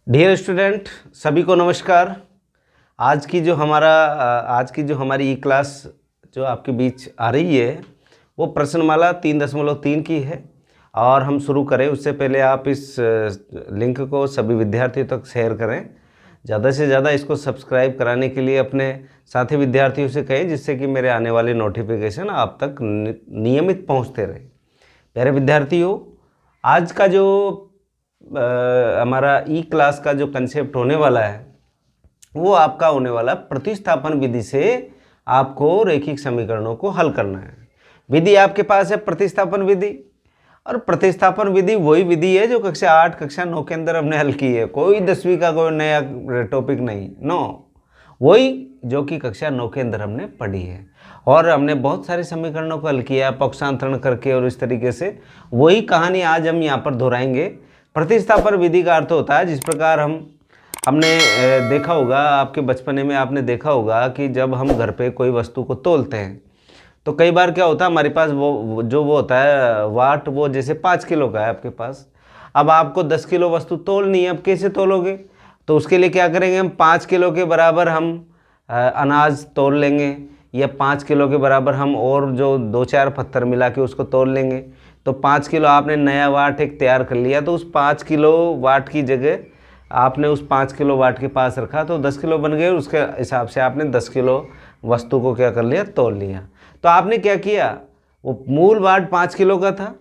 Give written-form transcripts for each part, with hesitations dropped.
Dear student, सभी को नमस्कार। आज की जो हमारी ई क्लास जो आपके बीच आ रही है वो प्रश्नमाला 3.3 की है। और हम शुरू करें उससे पहले आप इस लिंक को सभी विद्यार्थियों तक शेयर करें। ज़्यादा से ज़्यादा इसको सब्सक्राइब कराने के लिए अपने साथी विद्यार्थियों से कहें, जिससे कि मेरे आने वाले नोटिफिकेशन आप तक नियमित पहुंचते रहे। प्यारे विद्यार्थियों, आज का जो हमारा ई क्लास का जो कंसेप्ट होने वाला है वो आपका होने वाला प्रतिस्थापन विधि से आपको रैखिक समीकरणों को हल करना है। विधि आपके पास है प्रतिस्थापन विधि, और प्रतिस्थापन विधि वही विधि है जो कक्षा 8 कक्षा 9 के अंदर हमने हल की है। कोई 10वीं का कोई नया टॉपिक नहीं, वही जो कि कक्षा 9 के अंदर हमने पढ़ी है। और हमने बहुत सारे समीकरणों को हल किया पक्षांतरण करके, और इस तरीके से वही कहानी आज हम यहाँ पर दोहराएंगे। प्रतिस्थापन विधि का अर्थ होता है, जिस प्रकार हमने देखा होगा, आपके बचपने में आपने देखा होगा कि जब हम घर पे कोई वस्तु को तोलते हैं तो कई बार क्या होता है, हमारे पास वो होता है वाट, वो जैसे 5 किलो का है आपके पास। अब आपको 10 किलो वस्तु तोलनी है, अब कैसे तोलोगे? तो उसके लिए क्या करेंगे, हम 5 किलो के बराबर हम अनाज तोल लेंगे, या 5 किलो के बराबर हम और जो 2-4 पत्थर मिला के उसको तोल लेंगे। तो 5 किलो आपने नया वाट एक तैयार कर लिया, तो उस 5 किलो वाट की जगह आपने उस 5 किलो वाट के पास रखा तो 10 किलो बन गए। उसके हिसाब से आपने 10 किलो वस्तु को क्या कर लिया, तोल लिया। तो आपने क्या किया, वो मूल वाट 5 किलो का था,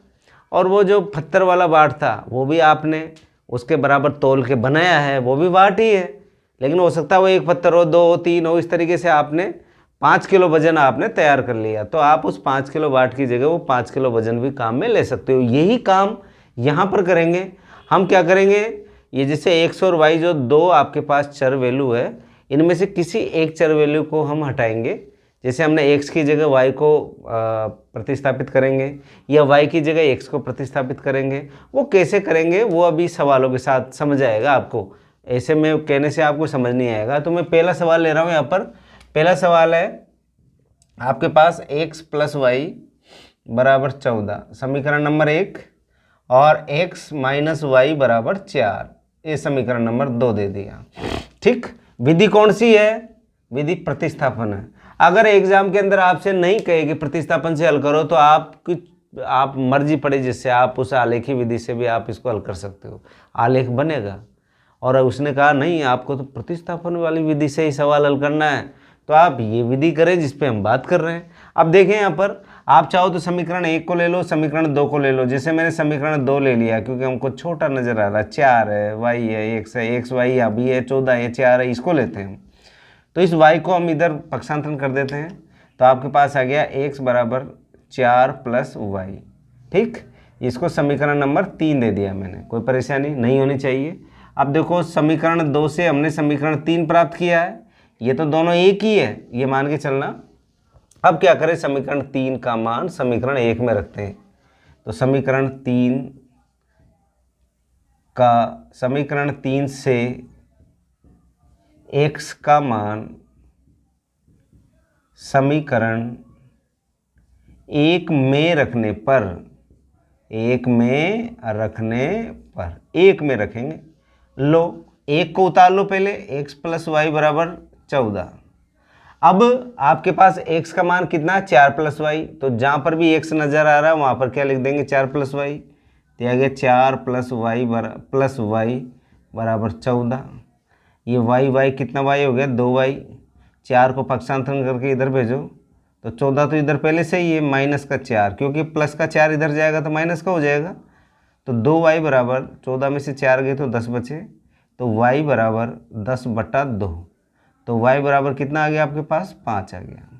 और वो जो पत्थर वाला वाट था वो भी आपने उसके बराबर तोल के बनाया है, वो भी वाट ही है। लेकिन हो सकता है वो एक पत्थर हो, 2 हो, 3 हो, इस तरीके से आपने 5 किलो वजन आपने तैयार कर लिया। तो आप उस 5 किलो वाट की जगह वो 5 किलो वजन भी काम में ले सकते हो। यही काम यहाँ पर करेंगे। हम क्या करेंगे, ये जैसे x और y जो दो आपके पास चर वैल्यू है, इनमें से किसी एक चर वैल्यू को हम हटाएंगे। जैसे हमने x की जगह y को प्रतिस्थापित करेंगे, या y की जगह x को प्रतिस्थापित करेंगे। वो कैसे करेंगे वो अभी सवालों के साथ समझ आएगा आपको, ऐसे में कहने से आपको समझ नहीं आएगा। तो मैं पहला सवाल ले रहा हूँ यहाँ पर। पहला सवाल है आपके पास x + y = 14, समीकरण नंबर 1, और x - y = 4, ये समीकरण नंबर 2 दे दिया। ठीक, विधि कौन सी है? विधि प्रतिस्थापन है। अगर एग्जाम के अंदर आपसे नहीं कहे कि प्रतिस्थापन से हल करो, तो आप मर्जी पड़े जिससे आप उस आलेखी विधि से भी आप इसको हल कर सकते हो, आलेख बनेगा। और उसने कहा नहीं, आपको तो प्रतिस्थापन वाली विधि से ही सवाल हल करना है, तो आप ये विधि करें जिस पे हम बात कर रहे हैं। अब देखें यहाँ पर, आप चाहो तो समीकरण 1 को ले लो, समीकरण 2 को ले लो। जैसे मैंने समीकरण 2 ले लिया क्योंकि हमको छोटा नजर आ रहा है, 4 है, y है, x है, x y अभी है, 14 है, 4 है, इसको लेते हैं। तो इस y को हम इधर पक्षांतरण कर देते हैं, तो आपके पास आ गया x = 4 + y। ठीक, इसको समीकरण नंबर 3 दे दिया मैंने, कोई परेशानी नहीं होनी चाहिए। अब देखो, समीकरण 2 से हमने समीकरण 3 प्राप्त किया है, ये तो दोनों एक ही है, ये मान के चलना। अब क्या करें, समीकरण 3 का मान समीकरण 1 में रखते हैं। तो समीकरण 3 से x का मान समीकरण 1 में रखने पर 1 में रखेंगे। लो, 1 को उतार लो पहले, x + y = 14। अब आपके पास x का मान कितना, 4 + y, तो जहाँ पर भी x नज़र आ रहा है वहाँ पर क्या लिख देंगे, 4 + y। दिया गया 4 + y = 14। ये y कितना y हो गया, 2y। 4 को पक्षांतरण करके इधर भेजो, तो 14 तो इधर पहले से ही है, -4, क्योंकि प्लस का 4 इधर जाएगा तो माइनस का हो जाएगा। तो 2y = 14 में से 4 गए तो 10 बचे, तो y = 10/2। तो y बराबर कितना आ गया आपके पास, 5 आ गया।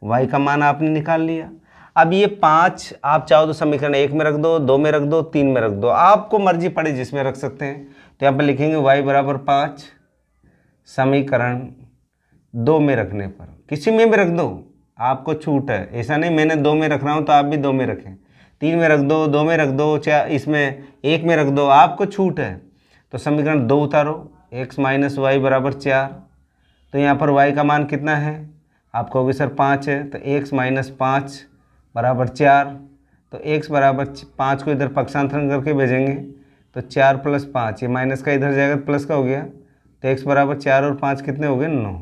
y का मान आपने निकाल लिया। अब ये 5 आप चाहो तो समीकरण 1 में रख दो, 2 में रख दो, 3 में रख दो, आपको मर्जी पड़े जिसमें रख सकते हैं। तो यहाँ पर लिखेंगे y = 5, समीकरण 2 में रखने पर, किसी में भी रख दो, आपको छूट है। ऐसा नहीं मैंने 2 में रख रहा हूँ तो आप भी 2 में रखें, 3 में रख दो, 2 में रख दो, इसमें 1 में रख दो, आपको छूट है। तो समीकरण 2 उतारो, x - y = 4। तो यहाँ पर y का मान कितना है, आप कहोगे सर 5 है, तो x - 5 = 4। तो x = 5 को इधर पक्षांतरण करके भेजेंगे, तो 4 + 5, ये माइनस का इधर जाएगा तो प्लस का हो गया, तो x बराबर 4 और 5 कितने हो गए 9,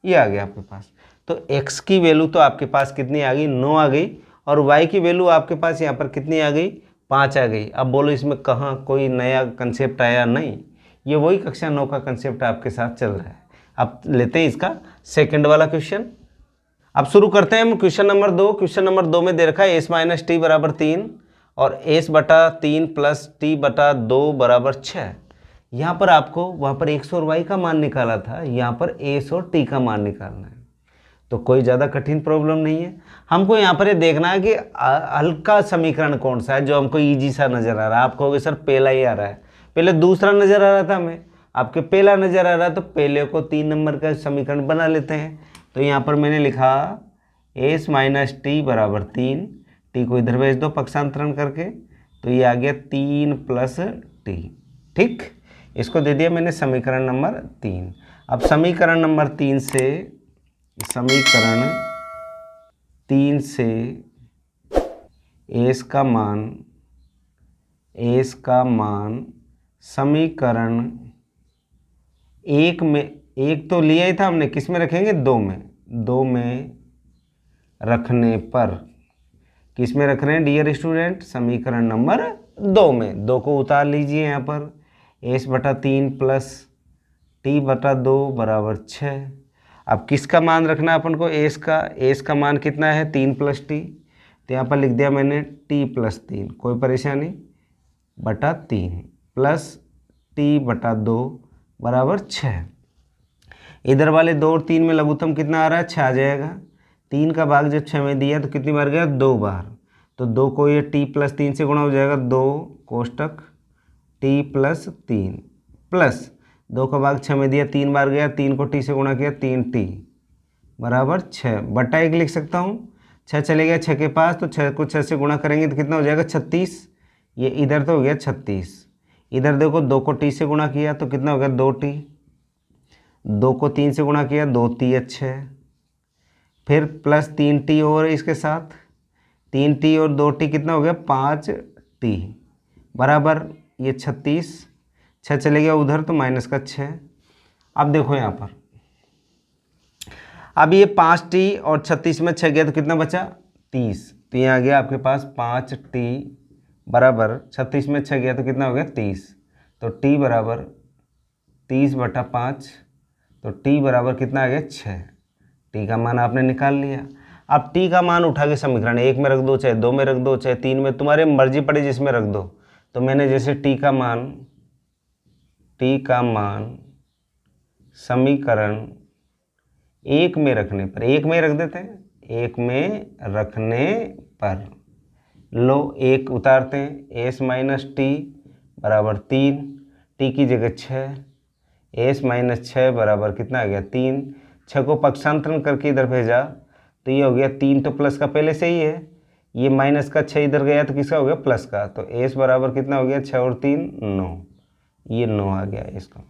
ये आ गया आपके पास। तो x की वैल्यू तो आपके पास कितनी आ गई 9 आ गई, और y की वैल्यू आपके पास यहाँ पर कितनी आ गई 5 आ गई। अब बोलो इसमें कहाँ कोई नया कंसेप्ट आया? नहीं, ये वही कक्षा 9 का कंसेप्ट आपके साथ चल रहा है। अब लेते हैं इसका सेकंड वाला क्वेश्चन। अब शुरू करते हैं हम क्वेश्चन नंबर 2। क्वेश्चन नंबर 2 में दे रखा है s - t बराबर 3 और s/3 + t/2 बराबर 6। यहाँ पर आपको वहाँ पर x और y का मान निकाला था, यहाँ पर s और t का मान निकालना है। तो कोई ज़्यादा कठिन प्रॉब्लम नहीं है। हमको यहाँ पर ये देखना है कि हल्का समीकरण कौन सा है जो हमको ईजी सा नज़र आ रहा है। आप कहोगे सर पहला ही आ रहा है, पहले दूसरा नज़र आ रहा था हमें, आपके पहला नज़र आ रहा है, तो पहले को 3 नंबर का समीकरण बना लेते हैं। तो यहाँ पर मैंने लिखा s - t बराबर 3, t को इधर भेज दो पक्षांतरण करके, तो ये आ गया 3 + t। ठीक, इसको दे दिया मैंने समीकरण नंबर 3। अब समीकरण नंबर 3 से s का मान समीकरण 1 में, 1 तो लिया ही था हमने, किस में रखेंगे 2 में रखने पर, किस में रख रहे हैं डियर स्टूडेंट? समीकरण नंबर 2 में। 2 को उतार लीजिए यहाँ पर, s/3 + t/2 बराबर 6। अब किसका मान रखना है अपन को? s का मान कितना है 3 + t, तो यहाँ पर लिख दिया मैंने t + 3, कोई परेशानी, बटा 3 + t/2 बराबर 6। इधर वाले 2 और 3 में लघुत्तम कितना आ रहा है 6 आ जाएगा। 3 का भाग जब 6 में दिया तो कितनी बार गया 2 बार, तो 2 को ये t + 3 से गुणा हो जाएगा, 2 कोष्टक t + 3 प्लस 2 का भाग 6 में दिया 3 बार गया, 3 को t से गुणा किया 3t बराबर 6 बटा 1 लिख सकता हूँ। 6 चले गया 6 के पास, तो 6 को 6 से गुणा करेंगे तो कितना हो जाएगा 36, ये इधर तो हो गया 36। इधर देखो 2 को t से गुणा किया तो कितना हो गया 2t, 2 को 3 से गुणा किया 2t 6, फिर प्लस 3t और इसके साथ 3t और 2t कितना हो गया 5t बराबर ये 36। 6 चले गया उधर तो माइनस का 6। अब देखो यहाँ पर, अब ये 5t और 36 में 6 गया तो कितना बचा 30, तो यहाँ आ गया आपके पास 5t बराबर 36 में 6 गया तो कितना हो गया 30, तो t बराबर 30/5, तो t बराबर कितना आ गया 6। t का मान आपने निकाल लिया। अब t का मान उठा के समीकरण 1 में रख दो, चाहे 2 में रख दो, चाहे 3 में, तुम्हारे मर्जी पड़े जिसमें रख दो। तो मैंने जैसे t का मान समीकरण 1 में रखने पर, 1 में रख देते हैं, 1 में रखने पर लो 1 उतारते हैं, s - t बराबर 3, t की जगह 6, s - 6 बराबर कितना आ गया 3। 6 को पक्षांतरण करके इधर भेजा तो ये हो गया 3 तो प्लस का पहले से ही है, ये माइनस का 6 इधर गया तो किसका हो गया प्लस का, तो s बराबर कितना हो गया 6 और 3 9, ये 9 आ गया इसका।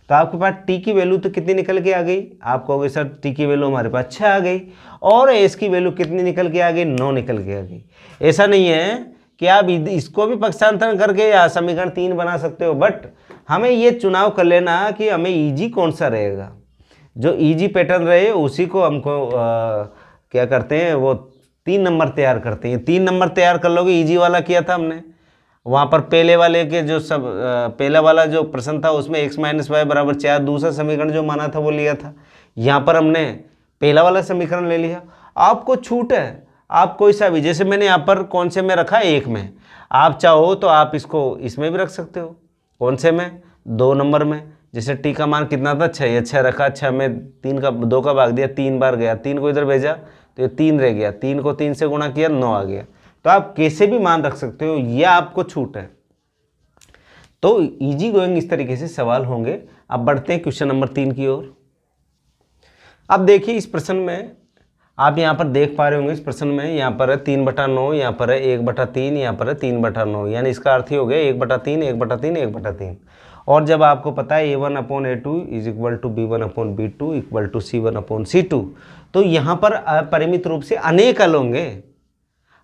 तो आपके पास t की वैल्यू तो कितनी निकल के आ गई, आप कहोगे सर t की वैल्यू हमारे पास 6 आ गई, और s की वैल्यू कितनी निकल के आ गई 9 निकल के आ गई। ऐसा नहीं है कि आप इसको भी पक्षांतरण करके या समीकरण 3 बना सकते हो, बट हमें ये चुनाव कर लेना कि हमें ईजी कौन सा रहेगा, जो ईजी पैटर्न रहे उसी को हमको क्या करते हैं वो 3 नंबर तैयार करते हैं। 3 नंबर तैयार कर लोगे, ईजी वाला किया था हमने, वहाँ पर पहले वाले के जो सब पहला वाला जो प्रश्न था उसमें x - y बराबर 4 दूसरा समीकरण जो माना था वो लिया था। यहाँ पर हमने पहला वाला समीकरण ले लिया। आपको छूट है, आप कोई सा भी, जैसे मैंने यहाँ पर कौन से में रखा 1 में, आप चाहो तो आप इसको इसमें भी रख सकते हो। कौन से में 2 नंबर में, जैसे t का मान कितना था 6, ये 6 रखा, 6 में 2 का भाग दिया 3 बार गया, 3 को इधर भेजा तो ये 3 रह गया, 3 को 3 से गुणा किया 9 आ गया। तो आप कैसे भी मान रख सकते हो, यह आपको छूट है। तो इजी गोइंग इस तरीके से सवाल होंगे। अब बढ़ते हैं क्वेश्चन नंबर 3 की ओर। अब देखिए इस प्रश्न में आप यहाँ पर देख पा रहे होंगे, इस प्रश्न में यहाँ पर है 3/9, यहाँ पर है 1/3, यहाँ पर है 3/9, यानी इसका अर्थ ही हो गया 1/3, 1/3, 1/3। और जब आपको पता है a1/a2 = b1/b2 = c1/c2, तो यहाँ पर अपरिमित रूप से अनेक हल होंगे।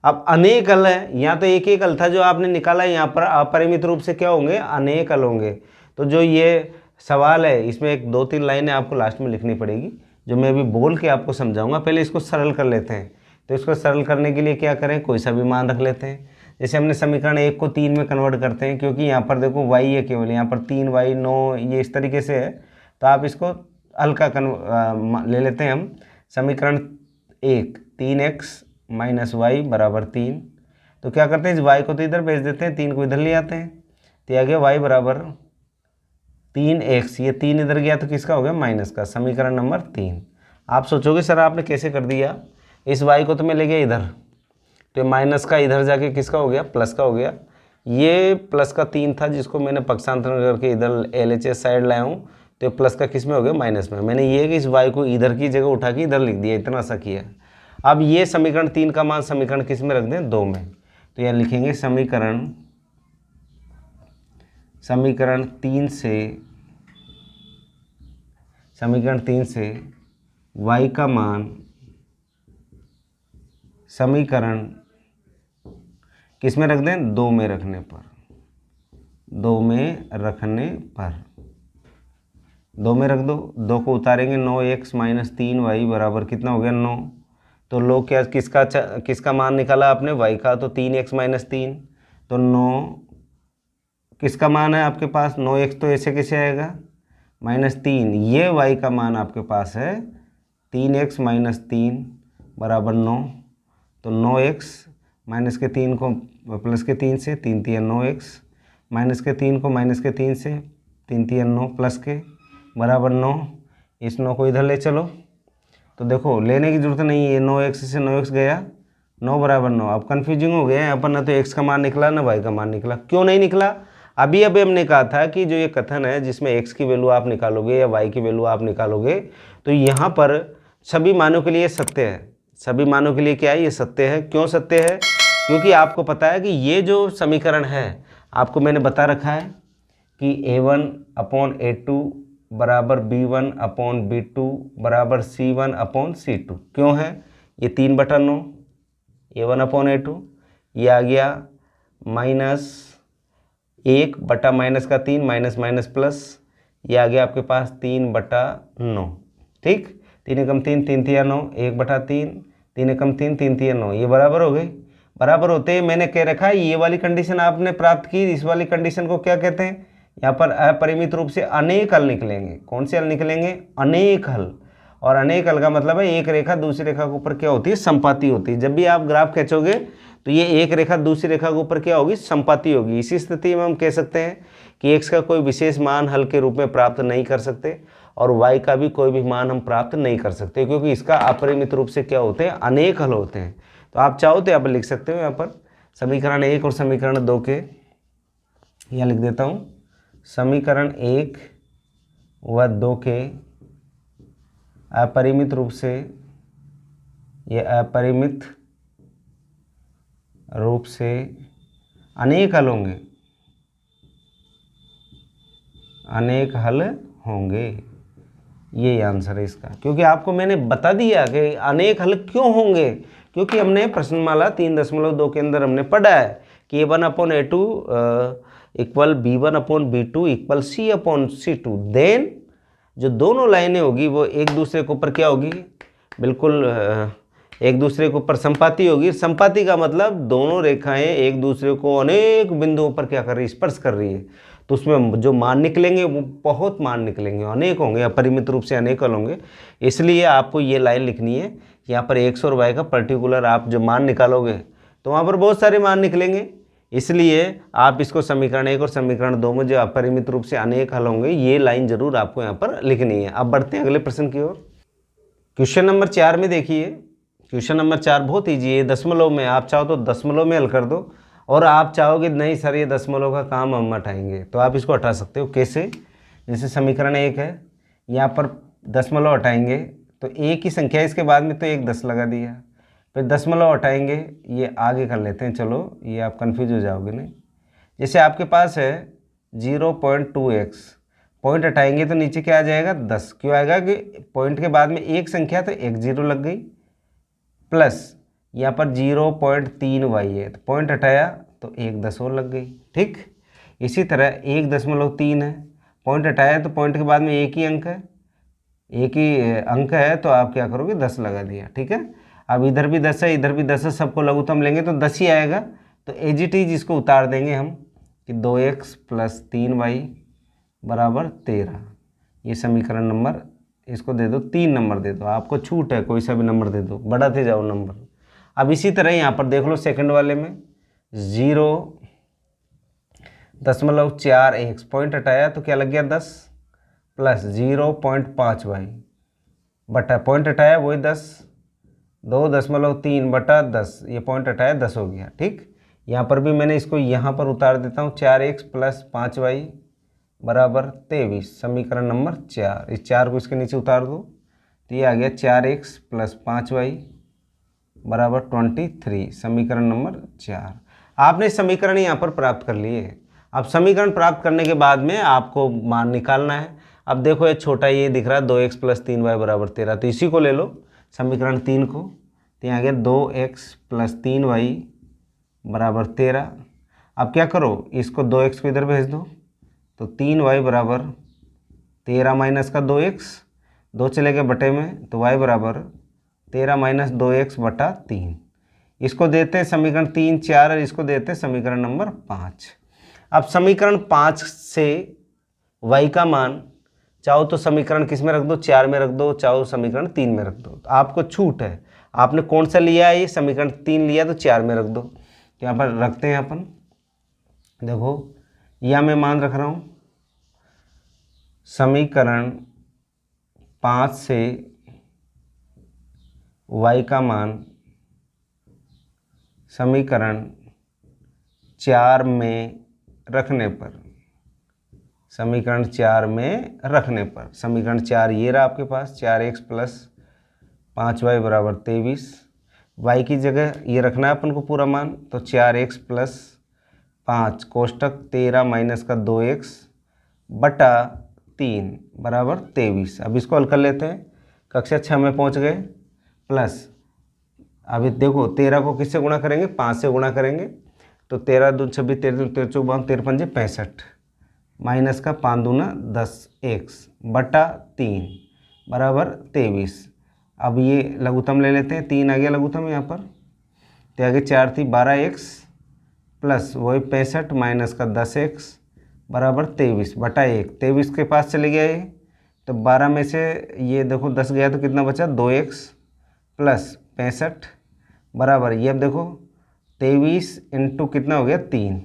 अब अनेक हल है, यहाँ तो एक एक हल था जो आपने निकाला, यहाँ पर अपरिमित रूप से क्या होंगे, अनेक हल होंगे। तो जो ये सवाल है इसमें एक 2-3 लाइनें आपको लास्ट में लिखनी पड़ेगी, जो मैं अभी बोल के आपको समझाऊंगा। पहले इसको सरल कर लेते हैं। तो इसको सरल करने के लिए क्या करें, कोई सा भी मान रख लेते हैं। जैसे हमने समीकरण 1 को 3 में कन्वर्ट करते हैं, क्योंकि यहाँ पर देखो y है केवल, यहाँ पर 3y 9 ये इस तरीके से है। तो आप इसको हल्का ले लेते हैं हम। समीकरण 1 3x - y बराबर 3। तो क्या करते हैं, इस y को तो इधर भेज देते हैं, 3 को इधर ले आते हैं। तो आगे y बराबर 3x, ये 3 इधर गया तो किसका हो गया, माइनस का। समीकरण नंबर 3। आप सोचोगे सर आपने कैसे कर दिया, इस y को तो मैं ले गया इधर, तो माइनस का इधर जाके किसका हो गया, प्लस का हो गया। ये प्लस का 3 था जिसको मैंने पक्षांतरण करके इधर LHS साइड लाया हूँ, तो प्लस का किस में हो गया, माइनस में। मैंने ये कि इस y को इधर की जगह उठा के इधर लिख दिया, इतना सा किया। अब ये समीकरण 3 का मान समीकरण किस में रख दें, 2 में। तो यह लिखेंगे समीकरण 3 से y का मान समीकरण किस में रख दें, 2 में रखने पर। 2 में रख दो, 2 को उतारेंगे, 9x - 3y बराबर कितना हो गया, 9। तो लो क्या किसका मान निकाला आपने, y का। तो 3x - 3, तो 9 किसका मान है आपके पास, 9x तो ऐसे कैसे आएगा, -3। ये y का मान आपके पास है 3x - 3 बराबर 9। तो 9x माइनस के 3 को प्लस के 3 से, 3 3 9x, माइनस के 3 को माइनस के 3 से, 3 3 9 प्लस के बराबर 9। इस 9 को इधर ले चलो, तो देखो लेने की ज़रूरत नहीं है, 9x से 9x गया, 9 बराबर 9। अब कन्फ्यूजिंग हो गया, यहाँ पर ना तो x का मान निकला ना y का मान निकला। क्यों नहीं निकला, अभी हमने कहा था कि जो ये कथन है जिसमें x की वैल्यू आप निकालोगे या y की वैल्यू आप निकालोगे, तो यहाँ पर सभी मानों के लिए सत्य है। सभी मानों के लिए क्या है, ये सत्य है। क्यों सत्य है, क्योंकि आपको पता है कि ये जो समीकरण है आपको मैंने बता रखा है कि a1/a2 बराबर b1/b2 बराबर c1/c2। क्यों है, ये 3/9 a1/a2, ये आ गया -1 माइनस का 3 माइनस माइनस प्लस, ये आ गया आपके पास 3/9। ठीक, 3 एकम 3, 3 3 9, 1/3, 3 एकम 3, 3 3 9, ये बराबर हो गई। बराबर होते ही मैंने कह रखा है ये वाली कंडीशन आपने प्राप्त की, इस वाली कंडीशन को क्या कहते हैं, यहाँ पर अपरिमित रूप से अनेक हल निकलेंगे। कौन से हल निकलेंगे, अनेक हल। और अनेक हल का मतलब है एक रेखा दूसरी रेखा के ऊपर क्या होती है, संपाती होती है। जब भी आप ग्राफ खींचोगे तो ये एक रेखा दूसरी रेखा के ऊपर क्या होगी, संपाती होगी। इसी स्थिति में हम कह सकते हैं कि x का कोई विशेष मान हल के रूप में प्राप्त नहीं कर सकते और y का भी कोई भी मान हम प्राप्त नहीं कर सकते, क्योंकि इसका अपरिमित रूप से क्या होते हैं, अनेक हल होते हैं। तो आप चाहो तो यहाँ पर लिख सकते हो, यहाँ पर समीकरण 1 और समीकरण 2 के, यहाँ लिख देता हूँ, समीकरण 1 व 2 के अपरिमित रूप से, ये अपरिमित रूप से अनेक हल होंगे, अनेक हल होंगे। ये आंसर है इसका, क्योंकि आपको मैंने बता दिया कि अनेक हल क्यों होंगे, क्योंकि हमने प्रश्नमाला 3.2 के अंदर हमने पढ़ा है कि a1/a2 equal b1/b2 equal c/c2। Then जो दोनों लाइनें होगी वो एक दूसरे के ऊपर क्या होगी, बिल्कुल एक दूसरे के ऊपर संपाती होगी। संपाती का मतलब दोनों रेखाएं एक दूसरे को अनेक बिंदुओं पर क्या कर रही है, स्पर्श कर रही है। तो उसमें जो मान निकलेंगे वो बहुत मान निकलेंगे, अनेक होंगे, अपरिमित रूप से अनेक हल होंगे। इसलिए आपको ये लाइन लिखनी है, यहाँ पर x और y का पर्टिकुलर आप जो मान निकालोगे तो वहाँ पर बहुत सारे मान निकलेंगे। इसलिए आप इसको समीकरण 1 और समीकरण 2 में जो अपरिमित रूप से अनेक हल होंगे, ये लाइन जरूर आपको यहाँ पर लिखनी है। अब बढ़ते हैं अगले प्रश्न की ओर। क्वेश्चन नंबर 4 में देखिए, क्वेश्चन नंबर 4 बहुत ईजी है, दशमलव में। आप चाहो तो दशमलव में हल कर दो, और आप चाहोगे नहीं सर ये दशमलव का काम हम हटाएंगे, तो आप इसको हटा सकते हो। कैसे, जैसे समीकरण 1 है, यहाँ पर दशमलव हटाएंगे तो एक ही संख्या, इसके बाद में तो 1 10 लगा दिया, फिर दशमलव हटाएंगे, ये आगे कर लेते हैं। चलो ये आप कंफ्यूज हो जाओगे नहीं। जैसे आपके पास है 0.2x, पॉइंट हटाएंगे तो नीचे क्या आ जाएगा, 10। क्यों आएगा कि पॉइंट के बाद में एक संख्या तो 1 0 लग गई, प्लस यहाँ पर 0.3y है, तो पॉइंट हटाया तो 1 10 और लग गई। ठीक, इसी तरह 1.3 है, पॉइंट हटाया तो पॉइंट के बाद में एक ही अंक है, एक ही अंक है, तो आप क्या करोगे 10 लगा दिया। ठीक है, अब इधर भी 10 है, इधर भी 10 है, सबको लघुत्तम लेंगे तो 10 ही आएगा, तो एज इट इज इसको उतार देंगे हम कि 2x + 3y बराबर 13। ये समीकरण नंबर, इसको दे दो 3 नंबर दे दो, आपको छूट है, कोई सा भी नंबर दे दो, बढ़ाते जाओ नंबर। अब इसी तरह यहाँ पर देख लो सेकंड वाले में 0.4x, पॉइंट हटाया तो क्या लग गया 10 + 0.5y बटा पॉइंट हटाया वही 10, 2.3 बटा 10, ये पॉइंट हटाया 10 हो गया। ठीक, यहाँ पर भी मैंने इसको यहाँ पर उतार देता हूँ, 4x + 5y बराबर 23, समीकरण नंबर 4। इस 4 को इसके नीचे उतार दो तो ये आ गया 4x + 5y बराबर 23, समीकरण नंबर 4। आपने समीकरण यहाँ पर प्राप्त कर लिए। अब समीकरण प्राप्त करने के बाद में आपको मान निकालना है। अब देखो ये छोटा ये दिख रहा है 2x + 3y बराबर 13, तो इसी को ले लो समीकरण 3 को, तो यहाँ आ गया 2x + 3y बराबर 13। अब क्या करो, इसको 2x को इधर भेज दो तो 3y बराबर 13 माइनस का 2x, 2 चले गए बटे में, तो y बराबर 13 - 2x बटा 3। इसको देते हैं समीकरण 3 4 और इसको देते हैं समीकरण नंबर 5। अब समीकरण 5 से y का मान चाहो तो समीकरण किस में रख दो, 4 में रख दो, चाहो समीकरण 3 में रख दो, तो आपको छूट है, आपने कौन सा लिया है, ये समीकरण 3 लिया तो 4 में रख दो। तो यहाँ पर रखते हैं अपन, देखो यह मैं मान रख रहा हूँ समीकरण 5 से y का मान समीकरण 4 में रखने पर, समीकरण 4 में रखने पर, समीकरण 4 ये रहा आपके पास, 4x + 5y बराबर 23, y की जगह ये रखना है अपन को पूरा मान, तो 4x + 5 कोष्टक 13 माइनस का 2x बटा 3 बराबर 23। अब इसको हल कर लेते हैं, कक्षा 6 में पहुंच गए, प्लस अभी देखो 13 को किससे गुणा करेंगे, 5 से गुणा करेंगे, तो 13 दूनी 26, 13 दूनी 13 54, 13 पंजे 65 माइनस का 5 दूना 10x बटा 3 बराबर 23। अब ये लघुत्तम ले लेते हैं, 3 आ गया लघुत्तम यहाँ पर, तो आगे 4 थी 12x प्लस वही 65 माइनस का 10x बराबर 23 बटा 1, 23 के पास चले गया ये, तो 12 में से ये देखो 10 गया तो कितना बचा, 2x प्लस 65 बराबर, ये अब देखो 23 इंटू कितना हो गया 3,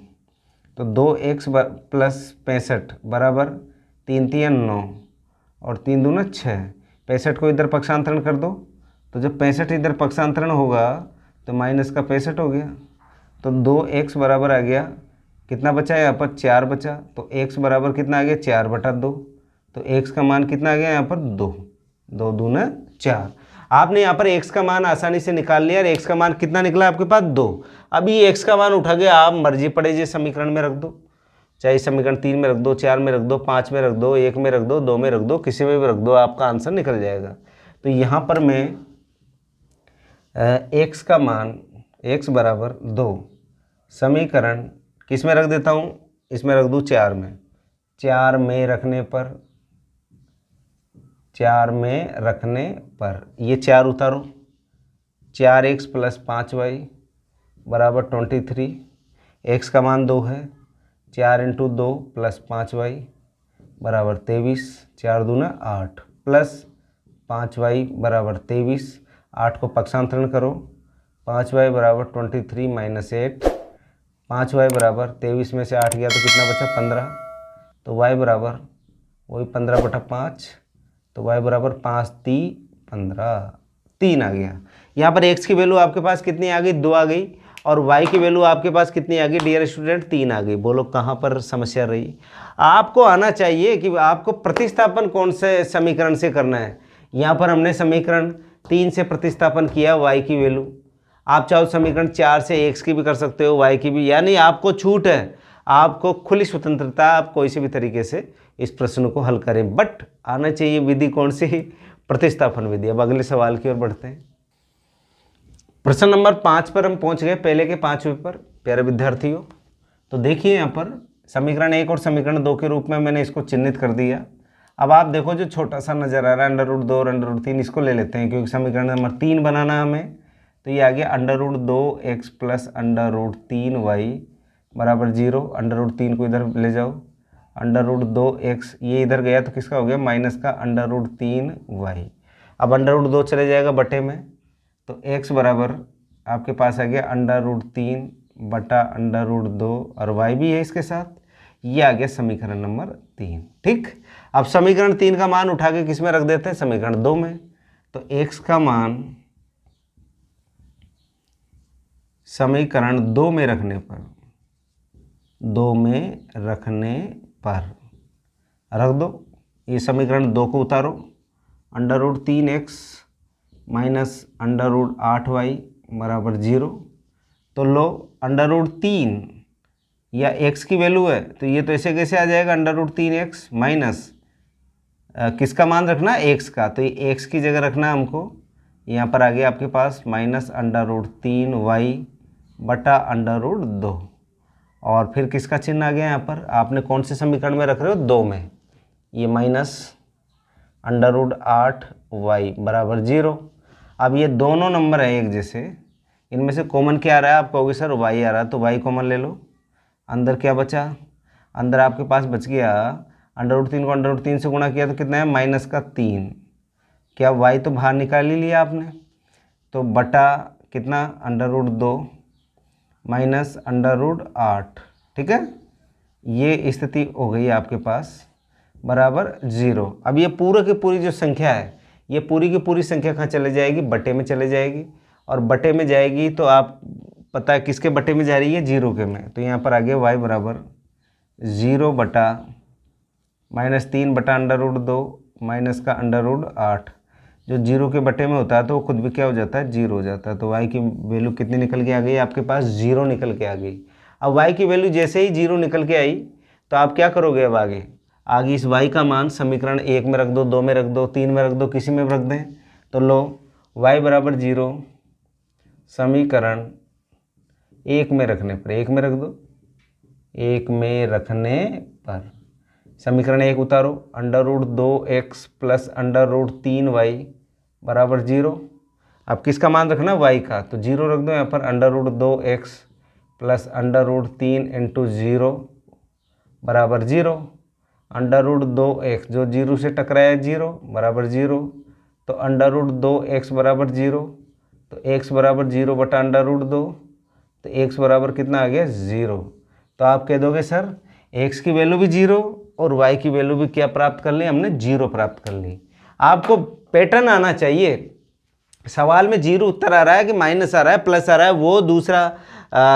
तो 2x प्लस 65 बराबर 3 3 9 और 3 दूना 6, 65 को इधर पक्षांतरण कर दो, तो जब 65 इधर पक्षांतरण होगा तो माइनस का 65 हो गया, तो 2x बराबर आ गया, कितना बचा यहाँ पर 4 बचा, तो x बराबर कितना आ गया 4 बटा 2, तो x का मान कितना आ गया यहाँ पर 2, 2 दूना 4। आपने यहाँ पर x का मान आसानी से निकाल लिया और x का मान कितना निकला आपके पास 2। अभी x का मान उठा के आप मर्जी पड़े जिस समीकरण में रख दो, चाहे समीकरण 3 में रख दो, 4 में रख दो, 5 में रख दो, 1 में रख दो, 2 में रख दो, किसी में भी रख दो, आपका आंसर निकल जाएगा। तो यहाँ पर मैं x का मान x बराबर 2 समीकरण किस में रख देता हूँ, इसमें रख दूँ 4 में, 4 में रखने पर, 4 में रखने पर ये 4 उतारो, 4x प्लस 5y बराबर 23, x का मान 2 है, 4 इंटू 2 प्लस 5y बराबर 23, 4 दूना 8 प्लस 5y बराबर 23, 8 को पक्षांतरण करो, 5y बराबर 23 माइनस 8, 5y बराबर 23 में से 8 गया तो कितना बचा 15, तो y बराबर वही 15 बटा 5, तो y बराबर 5 3 15, 3 आ गया। यहाँ पर x की वैल्यू आपके पास कितनी आ गई, 2 आ गई, और y की वैल्यू आपके पास कितनी आ गई डियर स्टूडेंट, 3 आ गई। बोलो कहाँ पर समस्या रही। आपको आना चाहिए कि आपको प्रतिस्थापन कौन से समीकरण से करना है। यहाँ पर हमने समीकरण 3 से प्रतिस्थापन किया y की वैल्यू, आप चाहो समीकरण 4 से x की भी कर सकते हो, y की भी, यानी आपको छूट है, आपको खुली स्वतंत्रता, आप कोई से भी तरीके से इस प्रश्न को हल करें, बट आना चाहिए विधि कौन सी, प्रतिस्थापन विधि। अब अगले सवाल की ओर बढ़ते हैं। प्रश्न नंबर 5 पर हम पहुंच गए, पहले के 5वें पर प्यारे विद्यार्थियों। तो देखिए यहाँ पर समीकरण 1 और समीकरण 2 के रूप में मैंने इसको चिन्हित कर दिया। अब आप देखो जो छोटा सा नजर आ रहा है √2 और √3, इसको ले लेते हैं क्योंकि समीकरण नंबर 3 बनाना हमें। तो ये आ गया √2x प्लस √3y बराबर 0। √3 को इधर ले जाओ, √2x ये इधर गया तो किसका हो गया, माइनस का √3y। अब √2 चले जाएगा बटे में, तो x बराबर आपके पास आ गया √3 बटा √2 और y भी है इसके साथ। ये आ गया समीकरण नंबर 3। ठीक, अब समीकरण 3 का मान उठा के किस में रख देते हैं, समीकरण 2 में। तो x का मान समीकरण 2 में रखने पर रख दो। ये समीकरण 2 को उतारो, √3x माइनस √8y बराबर 0। तो लो √3 या x की वैल्यू है तो ये तो ऐसे कैसे आ जाएगा, √3x माइनस किसका मान रखना है, x का। तो ये x की जगह रखना है हमको, यहाँ पर आ गया आपके पास माइनस √3y बटा √2 और फिर किसका चिन्ह आ गया यहाँ पर, आपने कौन से समीकरण में रख रहे हो, 2 में। ये माइनस √8y बराबर 0। अब ये दोनों नंबर है एक जैसे, इनमें से कॉमन क्या आ रहा है, आप कहोगे सर y आ रहा है, तो y कॉमन ले लो। अंदर क्या बचा, अंदर आपके पास बच गया √3 को √3 से गुणा किया तो कितना है, माइनस का 3। क्या y तो बाहर निकाल ही लिया आपने, तो बटा कितना √2 माइनस √8। ठीक है, ये स्थिति हो गई आपके पास बराबर 0। अब ये पूरा की पूरी जो संख्या है, ये पूरी की पूरी संख्या कहाँ चले जाएगी, बटे में चले जाएगी। और बटे में जाएगी तो आप पता है किसके बटे में जा रही है, 0 के में। तो यहाँ पर आ गया y बराबर 0 बटा -3 बटा √2 माइनस का √8। जो 0 के बटे में होता है तो वो खुद भी क्या हो जाता है, 0 हो जाता है। तो y की वैल्यू कितनी निकल के आ गई आपके पास, 0 निकल के आ गई। अब y की वैल्यू जैसे ही 0 निकल के आई तो आप क्या करोगे, अब आगे इस y का मान समीकरण 1 में रख दो, 2 में रख दो, 3 में रख दो, किसी में रख दें। तो लो y बराबर 0 समीकरण 1 में रखने पर, 1 में रख दो, 1 में रखने पर समीकरण 1 उतारो, √2x प्लस √3y बराबर 0। अब किसका मान रखना, y का, तो 0 रख दो यहाँ पर, √2x प्लस √3 इंटू 0 बराबर 0। √2x जो 0 से टकराया 0 बराबर 0। तो √2x बराबर 0, तो x बराबर 0 बटा √2, तो x बराबर कितना आ गया, 0। तो आप कह दोगे सर x की वैल्यू भी 0 और y की वैल्यू भी क्या प्राप्त कर ली हमने, 0 प्राप्त कर ली। आपको पैटर्न आना चाहिए, सवाल में 0 उत्तर आ रहा है कि माइनस आ रहा है, प्लस आ रहा है, वो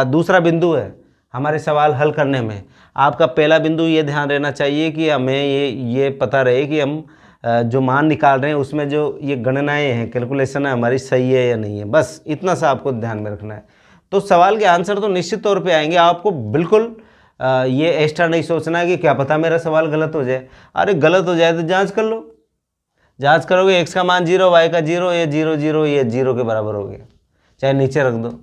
दूसरा बिंदु है हमारे सवाल हल करने में। आपका पहला बिंदु ये ध्यान रहना चाहिए कि हमें ये पता रहे कि हम जो मान निकाल रहे हैं उसमें जो ये गणनाएं हैं, कैलकुलेशन है हमारी, सही है या नहीं है, बस इतना सा आपको ध्यान में रखना है। तो सवाल के आंसर तो निश्चित तौर पे आएंगे, आपको बिल्कुल ये एक्स्ट्रा नहीं सोचना है कि क्या पता मेरा सवाल गलत हो जाए। अरे गलत हो जाए तो जांच कर लो, जांच करोगे x का मान 0, y का 0, ये 0 0 ये 0 के बराबर हो गया, चाहे नीचे रख दो,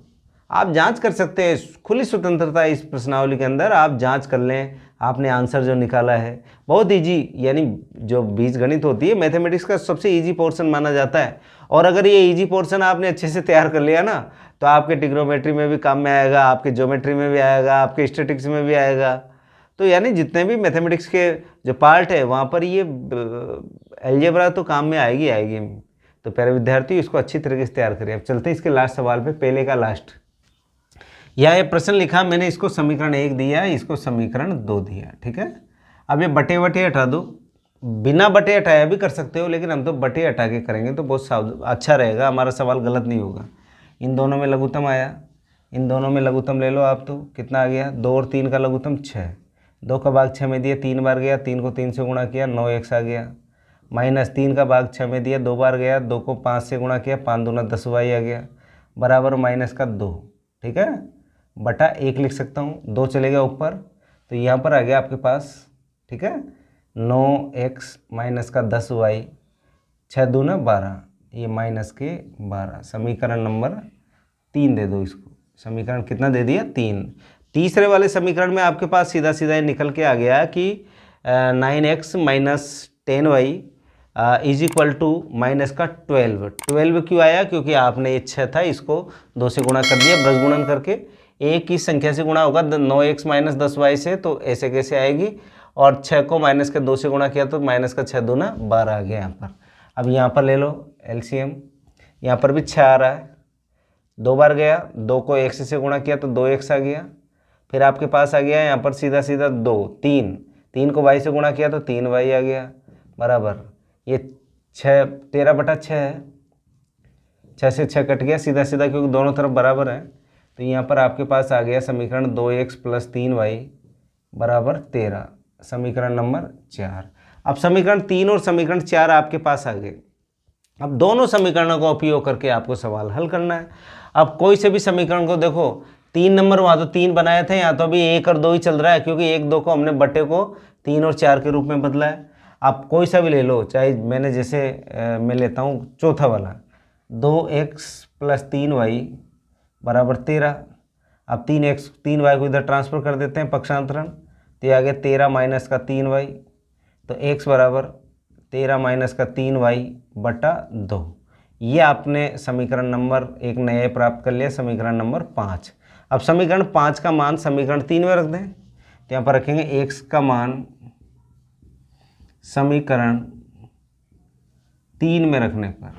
आप जांच कर सकते हैं। खुली स्वतंत्रता है इस प्रश्नावली के अंदर, आप जांच कर लें आपने आंसर जो निकाला है। बहुत इजी, यानी जो बीजगणित होती है मैथमेटिक्स का सबसे इजी पोर्शन माना जाता है। और अगर ये इजी पोर्शन आपने अच्छे से तैयार कर लिया ना तो आपके ट्रिग्नोमेट्री में भी काम में आएगा, आपके ज्योमेट्री में भी आएगा, आपके स्टैटिक्स में भी आएगा। तो यानी जितने भी मैथमेटिक्स के जो पार्ट है वहाँ पर ये अलजेब्रा तो काम में आएगी आएगी। तो प्यारे विद्यार्थी इसको अच्छी तरीके से तैयार करिए। अब चलते हैं इसके लास्ट सवाल पे, पहले का लास्ट। यह ये प्रश्न लिखा मैंने, इसको समीकरण 1 दिया, इसको समीकरण 2 दिया। ठीक है, अब ये बटे बटे हटा दो, बिना बटे हटाया भी कर सकते हो, लेकिन हम तो बटे हटा के करेंगे तो बहुत अच्छा रहेगा, हमारा सवाल गलत नहीं होगा। इन दोनों में लघुत्तम आया, इन दोनों में लघुत्तम ले लो आप, तो कितना आ गया, 2 और 3 का लघुत्तम 6, 2 का भाग 6 में दिया 3 बार गया, 3 को 3 से गुणा किया 9x आ गया, माइनस 3 का भाग 6 में दिया 2 बार गया, 2 को 5 से गुणा किया 5 दूना 10y आ गया, बराबर माइनस का 2। ठीक है, बटा 1 लिख सकता हूँ, 2 चलेगा ऊपर तो यहाँ पर आ गया आपके पास। ठीक है, 9x माइनस का 10y, 6 दूना 12, ये माइनस के 12, समीकरण नंबर 3 दे दो इसको। समीकरण कितना दे दिया? 3। तीसरे वाले समीकरण में आपके पास सीधा सीधा ये निकल के आ गया कि 9x minus 10y is equal to minus का 12। 12 क्यों आया? क्योंकि आपने ये 6 था, इसको 2 से गुणा कर दिया, ब्रज गुणन करके। एक की संख्या से गुणा होगा 9x माइनस 10y से, तो ऐसे कैसे आएगी? और 6 को माइनस के 2 से गुणा किया तो माइनस का 6 दूना 12 आ गया यहाँ पर। अब यहाँ पर ले लो एलसीएम, यहाँ पर भी 6 आ रहा है, 2 बार गया, 2 को x से गुणा किया तो 2x आ गया। फिर आपके पास आ गया यहाँ पर सीधा सीधा 2, 3 को y से गुणा किया तो 3y आ गया, बराबर ये 6 13/6 है, 6 से 6 कट गया सीधा सीधा, क्योंकि दोनों तरफ बराबर है। तो यहाँ पर आपके पास आ गया समीकरण 2x प्लस 3y बराबर 13, समीकरण नंबर 4। अब समीकरण 3 और समीकरण 4 आपके पास आ गए। अब दोनों समीकरणों का उपयोग करके आपको सवाल हल करना है। अब कोई से भी समीकरण को देखो, 3 नंबर वहाँ तो 3 बनाए थे, यहाँ तो अभी 1 और 2 ही चल रहा है, क्योंकि 1 2 को हमने बट्टे को 3 और 4 के रूप में बदला है। आप कोई सा भी ले लो, चाहे मैंने जैसे मैं लेता हूँ चौथा वाला, 2x प्लस 3y बराबर 13। अब 3y को इधर ट्रांसफ़र कर देते हैं पक्षांतरण, तो ये आ गया 13 माइनस का 3y, तो x बराबर 13 माइनस का 3y बटा 2। ये आपने समीकरण नंबर 1 नया प्राप्त कर लिया, समीकरण नंबर 5। अब समीकरण 5 का मान समीकरण 3 में रख दें, तो यहाँ पर रखेंगे x का मान समीकरण 3 में रखने पर,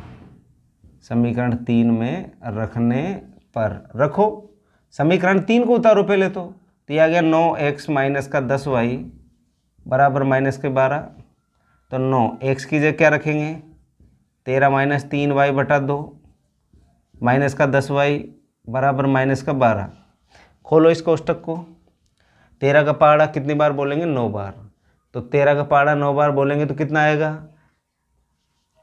समीकरण 3 में रखने पर रखो। समीकरण 3 को उतारो पहले तो ये आ गया 9x माइनस का 10y बराबर माइनस के 12। तो 9x की जगह क्या रखेंगे? 13 माइनस 3y बटा 2 माइनस का 10y बराबर माइनस का 12। खोलो इस कोष्टक को, 13 का पहाड़ा कितनी बार बोलेंगे? 9 बार। तो 13 का पहाड़ा 9 बार बोलेंगे तो कितना आएगा?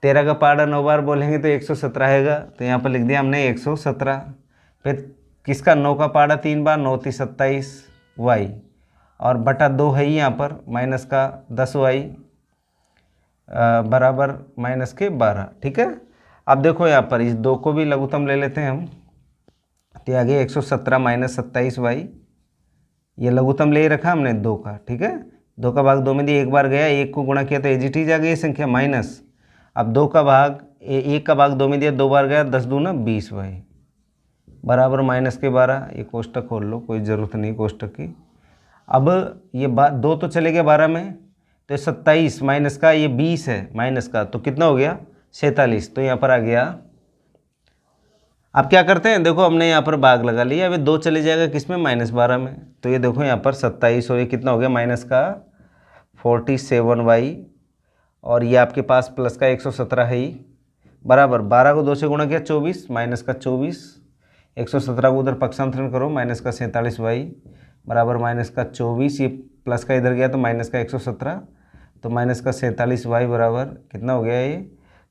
13 का पहाड़ा 9 बार बोलेंगे तो 117 आएगा। तो यहाँ पर लिख दिया हमने 117। फिर किसका 9 का पहाड़ा 3 बार, 9 3 27 y और बटा 2 है यहाँ पर माइनस का 10y बराबर माइनस के 12। ठीक है। अब देखो यहाँ पर इस 2 को भी लघुत्तम ले लेते हैं हम, तो आगे 117 माइनस 27y, ये लघुत्तम ले ही रखा हमने 2 का। ठीक है, 2 का भाग 2 में दिया, 1 बार गया, 1 को गुणा किया तो एजिटीज आ गई ये संख्या माइनस। अब 2 का भाग 1 का भाग 2 में दिया, 2 बार गया, 10 दूना 20y बराबर माइनस के 12। ये कोष्टक खोल लो, कोई ज़रूरत नहीं कोष्टक की। अब ये 2 तो चले गए 12 में, तो 27 माइनस का ये 20 है माइनस का, तो कितना हो गया? 47। तो यहाँ पर आ गया। अब क्या करते हैं, देखो हमने यहाँ पर भाग लगा लिया, अभी 2 चले जाएगा किस में? -12 में। तो ये देखो यहाँ पर 27 और ये कितना हो गया? माइनस का 47y और ये आपके पास प्लस का 117 है ही, बराबर 12 को 2 से गुणा किया 24 माइनस का 24, 117 को उधर पक्षांतरण करो, माइनस का 47y बराबर माइनस का 24, ये प्लस का इधर गया तो माइनस का 117, तो माइनस का 47y बराबर कितना हो गया? ये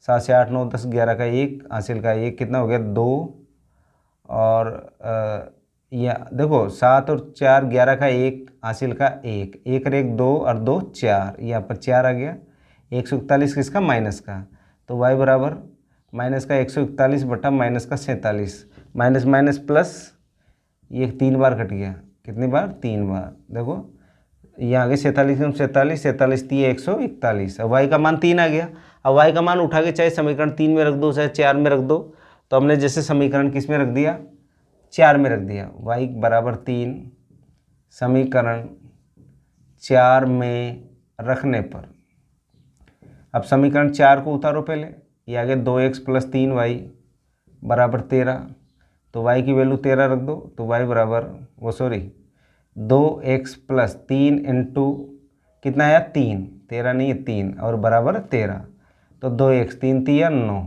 7 से 8 9 10 11 का 1 हासिल का 1 कितना हो गया? 2 और या देखो 7 और 4 11 का 1 हासिल का 1 1 और 1 2 और 2 4, यहाँ पर 4 आ गया। 141 किसका? माइनस का। तो y बराबर माइनस का 141 बटा माइनस का 47, माइनस माइनस प्लस, ये 3 बार कट गया, कितनी बार? 3 बार। देखो यहाँ आगे 47 47 47 3 141, अब y का मान 3 आ गया। अब y का मान उठा के चाहे समीकरण 3 में रख दो चाहे 4 में रख दो, तो हमने जैसे समीकरण किस में रख दिया? 4 में रख दिया। y बराबर 3 समीकरण 4 में रखने पर, अब समीकरण 4 को उतारो पहले, ये आगे 2x प्लस 3y बराबर 13, तो y की वैल्यू 13 रख दो, तो y बराबर 2x प्लस 3 इंटू कितना आया? 3, 13 नहीं है 3 और बराबर 13, तो 2x 3 3 9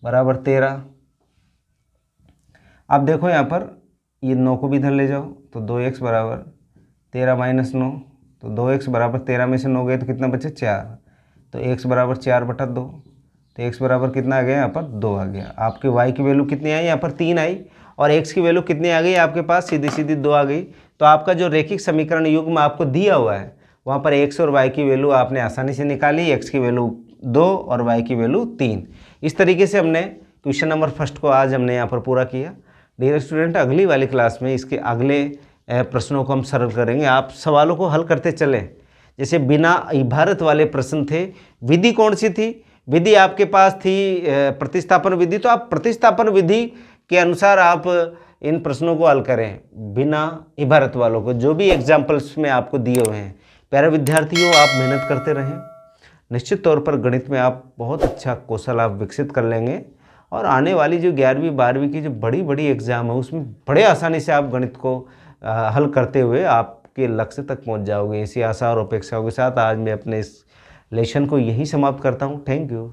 बराबर 13। अब देखो यहाँ पर ये 9 को भी इधर ले जाओ, तो 2x बराबर 13 माइनस 9, तो 2x बराबर 13 में से 9 गए तो कितना बचे? 4, तो x बराबर 4 बटा 2, तो x बराबर कितना आ गया? यहाँ पर 2 आ गया। आपके y की वैल्यू कितनी आई? यहाँ पर 3 आई, और x की वैल्यू कितनी आ गई? आपके पास सीधी सीधी 2 आ गई। तो आपका जो रेखिक समीकरण युग्म आपको दिया हुआ है वहाँ पर x और y की वैल्यू आपने आसानी से निकाली, x की वैल्यू 2 और y की वैल्यू 3। इस तरीके से हमने क्वेश्चन नंबर 1 को आज हमने यहाँ पर पूरा किया। डियर स्टूडेंट, अगली वाली क्लास में इसके अगले प्रश्नों को हम सरल करेंगे। आप सवालों को हल करते चलें। जैसे बिना इबारत वाले प्रश्न थे, विधि कौन सी थी? विधि आपके पास थी प्रतिस्थापन विधि, तो आप प्रतिस्थापन विधि के अनुसार आप इन प्रश्नों को हल करें बिना इबारत वालों को, जो भी एग्जाम्पल्स में आपको दिए हुए हैं। प्यारे विद्यार्थियों, आप मेहनत करते रहें, निश्चित तौर पर गणित में आप बहुत अच्छा कौशल आप विकसित कर लेंगे और आने वाली जो 11वीं 12वीं की जो बड़ी बड़ी एग्ज़ाम है उसमें बड़े आसानी से आप गणित को हल करते हुए आपके लक्ष्य तक पहुंच जाओगे। इसी आशा और अपेक्षाओं के साथ आज मैं अपने इस लेसन को यहीं समाप्त करता हूं। Thank you.